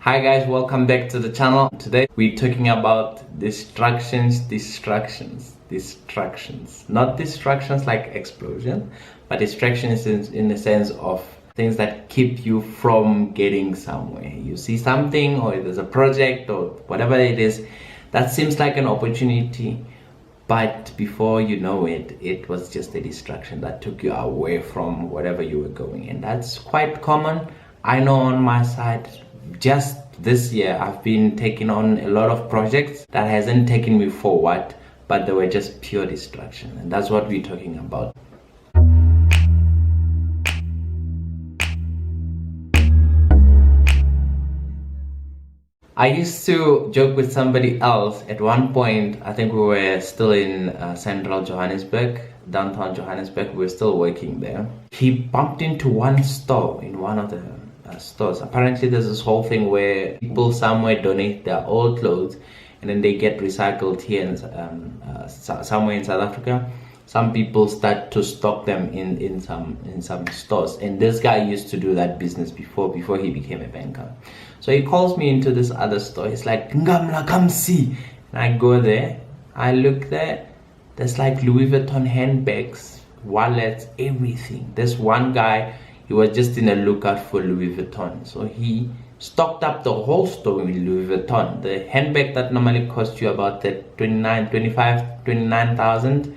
Hi guys, welcome back to the channel. Today we're talking about distractions. Not distractions like explosion, but distractions in the sense of things that keep you from getting somewhere. You see something, or there's a project or whatever it is that seems like an opportunity, but before you know it, it was just a distraction that took you away from whatever you were going. And that's quite common. I know on my side, just this year I've been taking on a lot of projects that hasn't taken me forward, but they were just pure distraction, and that's what we're talking about. I used to joke with somebody else at one point. I think we were still in central Johannesburg, downtown Johannesburg. We were still working there. He bumped into one store in one of the stores. Apparently there's this whole thing where people somewhere donate their old clothes and then they get recycled here in, somewhere in South Africa. Some people start to stock them in some stores, and this guy used to do that business before he became a banker. So he calls me into this other store. He's like, "Ngamla, come see." And I go there, I look there, there's like Louis Vuitton handbags, wallets, everything. This one guy, he was just in a lookout for Louis Vuitton, so he stocked up the whole store with Louis Vuitton. The handbag that normally costs you about 29,000,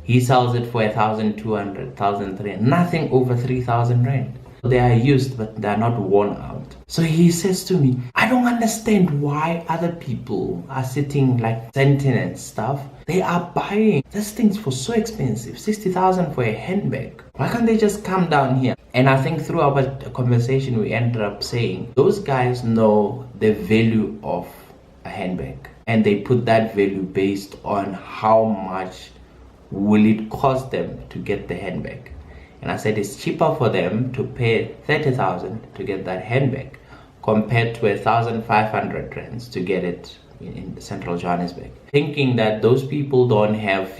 he sells it for 1,200, 1,300, nothing over 3,000 rand. They are used, but they are not worn out. So he says to me, "I don't understand why other people are sitting like Sentin and stuff. They are buying these things for so expensive, 60,000 for a handbag. Why can't they just come down here?" And I think through our conversation, we ended up saying those guys know the value of a handbag, and they put that value based on how much will it cost them to get the handbag. And I said it's cheaper for them to pay 30,000 to get that handbag compared to 1,500 rands to get it in central Johannesburg. Thinking that those people don't have,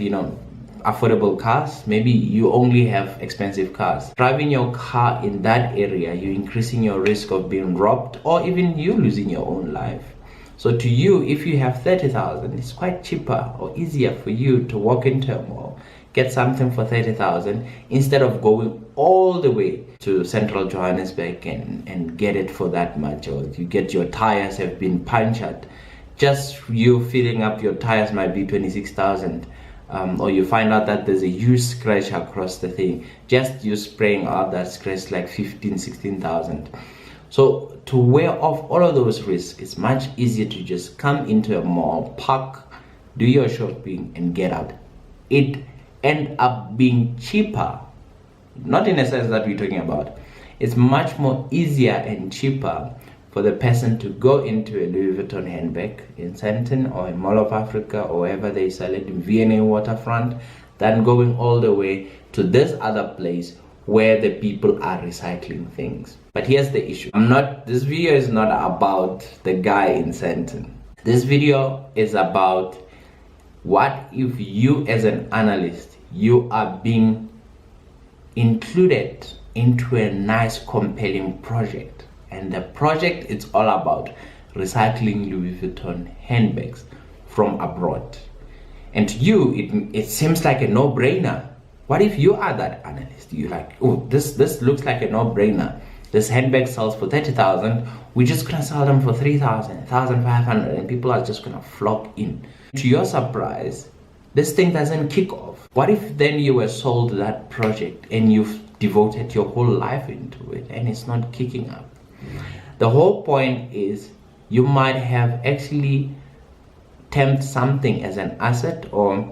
affordable cars. Maybe you only have expensive cars. Driving your car in that area, you're increasing your risk of being robbed or even you losing your own life. So to you, if you have 30,000, it's quite cheaper or easier for you to walk into a mall, get something for 30,000 instead of going all the way to central Johannesburg and get it for that much, or you get your tires have been punctured. Just you filling up your tires might be 26,000. Or you find out that there's a huge scratch across the thing. Just you spraying out that scratch like 16,000. So to wear off all of those risks, it's much easier to just come into a mall, park, do your shopping and get out. It end up being cheaper, not in a sense that we're talking about. It's much more easier and cheaper for the person to go into a Louis Vuitton handbag in Sentin or in Mall of Africa or wherever they sell it in V&A waterfront than going all the way to this other place where the people are recycling things. But here's the issue. This video is not about the guy in Sentin. This video is about what if you as an analyst, you are being included into a nice compelling project. And the project is all about recycling Louis Vuitton handbags from abroad. And to you, it seems like a no-brainer. What if you are that analyst? You're like, "Oh, this looks like a no-brainer. This handbag sells for 30,000. We're just gonna sell them for 3,000, 1,500, and people are just gonna flock in." To your surprise, this thing doesn't kick off. What if then you were sold that project and you've devoted your whole life into it and it's not kicking up? The whole point is you might have actually termed something as an asset or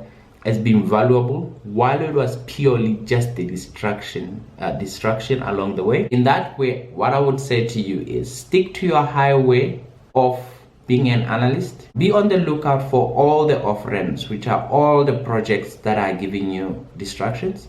as being valuable while it was purely just a distraction along the way. In that way, what I would say to you is stick to your highway of being an analyst. Be on the lookout for all the off-ramps, which are all the projects that are giving you distractions.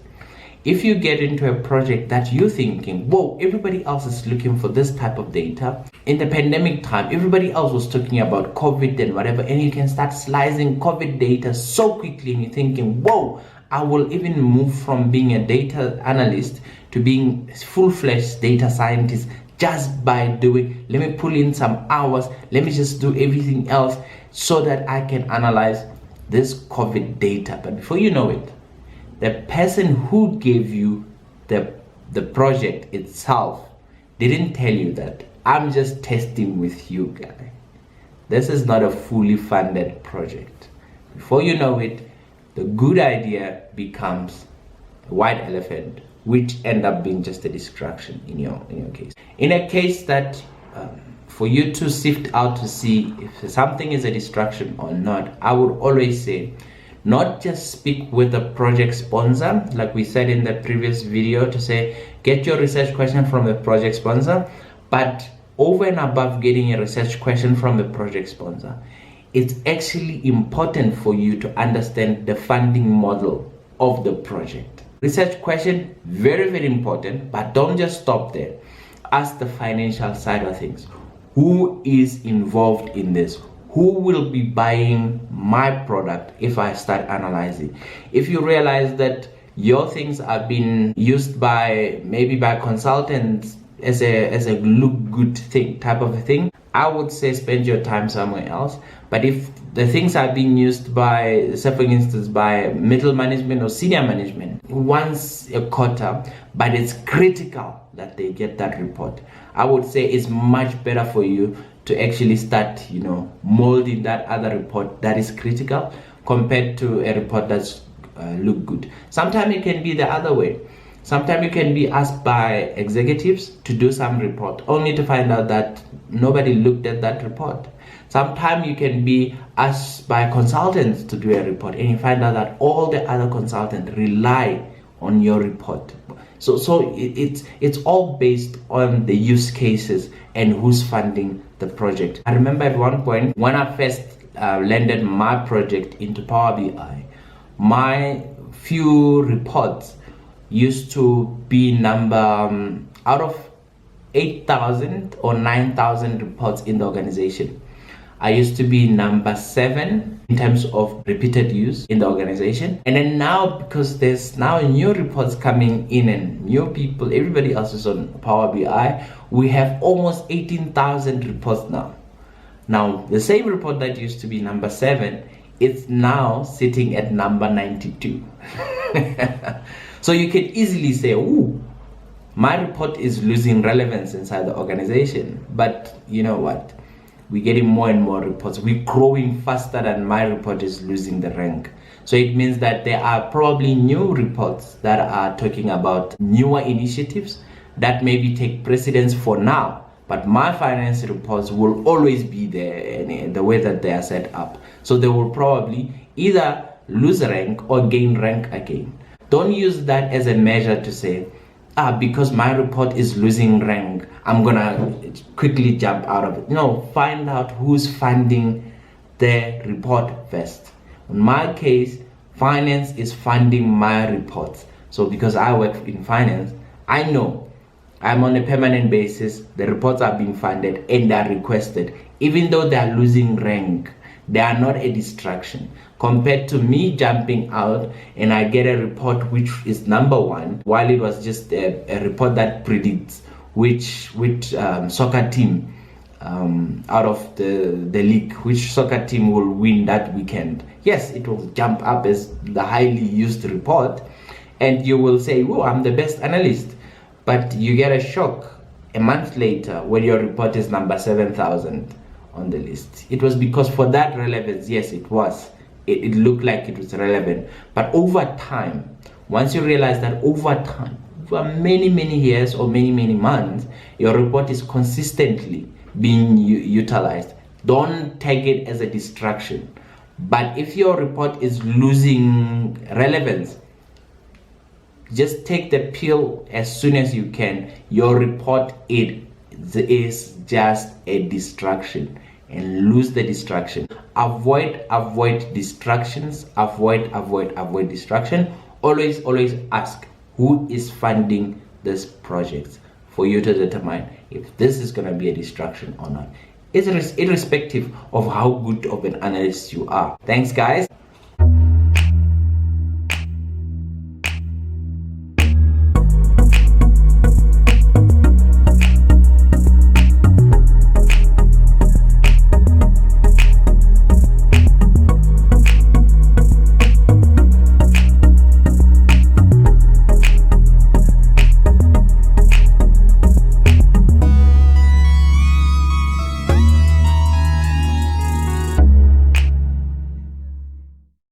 If you get into a project that you're thinking, whoa, everybody else is looking for this type of data. In the pandemic time, everybody else was talking about COVID and whatever, and you can start slicing COVID data so quickly and you're thinking, whoa, I will even move from being a data analyst to being full-fledged data scientist just by doing, let me pull in some hours, let me just do everything else so that I can analyze this COVID data. But before you know it, the person who gave you the project itself didn't tell you that I'm just testing with you, guy. This is not a fully funded project. Before you know it, the good idea becomes a white elephant, which end up being just a distraction in your case. In a case that for you to sift out to see if something is a distraction or not, I would always say, not just speak with the project sponsor, like we said in the previous video, to say, get your research question from the project sponsor, but over and above getting a research question from the project sponsor, it's actually important for you to understand the funding model of the project. Research question, very, very important, but don't just stop there. Ask the financial side of things. Who is involved in this? Who will be buying my product if I start analyzing? If you realize that your things are being used by consultants as a look good thing type of a thing, I would say spend your time somewhere else. But if the things are being used by, say for instance, by middle management or senior management once a quarter, but it's critical that they get that report, I would say it's much better for you to actually start, molding that other report that is critical compared to a report that's look good. Sometimes it can be the other way. Sometimes you can be asked by executives to do some report only to find out that nobody looked at that report. Sometimes you can be asked by consultants to do a report and you find out that all the other consultants rely on your report. So it's all based on the use cases and who's funding the project. I remember at one point when I first landed my project into Power BI, my few reports used to be number out of 8,000 or 9,000 reports in the organization. I used to be number 7 in terms of repeated use in the organization. And then now, because there's now new reports coming in and new people, everybody else is on Power BI, we have almost 18,000 reports now. Now, the same report that used to be number 7, it's now sitting at number 92. So you can easily say, ooh, my report is losing relevance inside the organization. But you know what? We're getting more and more reports. We're growing faster than my report is losing the rank. So it means that there are probably new reports that are talking about newer initiatives that maybe take precedence for now. But my finance reports will always be there in the way that they are set up. So they will probably either lose rank or gain rank again. Don't use that as a measure to say, because my report is losing rank, I'm gonna quickly jump out of it. No, find out who's funding the report first. In my case, finance is funding my reports. So because I work in finance, I know I'm on a permanent basis, the reports are being funded and they are requested. Even though they are losing rank, they are not a distraction. Compared to me jumping out and I get a report which is number 1, while it was just a report that predicts which soccer team out of the league, which soccer team will win that weekend. Yes, it will jump up as the highly used report and you will say, oh, I'm the best analyst. But you get a shock a month later when your report is number 7,000 on the list. It was because for that relevance, yes, it was. It looked like it was relevant. But over time, once you realize that over time, for many, many years or many, many months, your report is consistently being utilized, don't take it as a distraction. But if your report is losing relevance, just take the pill as soon as you can. Your report, it is just a distraction, and lose the distraction. Avoid distractions. Avoid distraction. Always ask who is funding this project for you to determine if this is going to be a distraction or not. It's irrespective of how good of an analyst you are. Thanks, guys.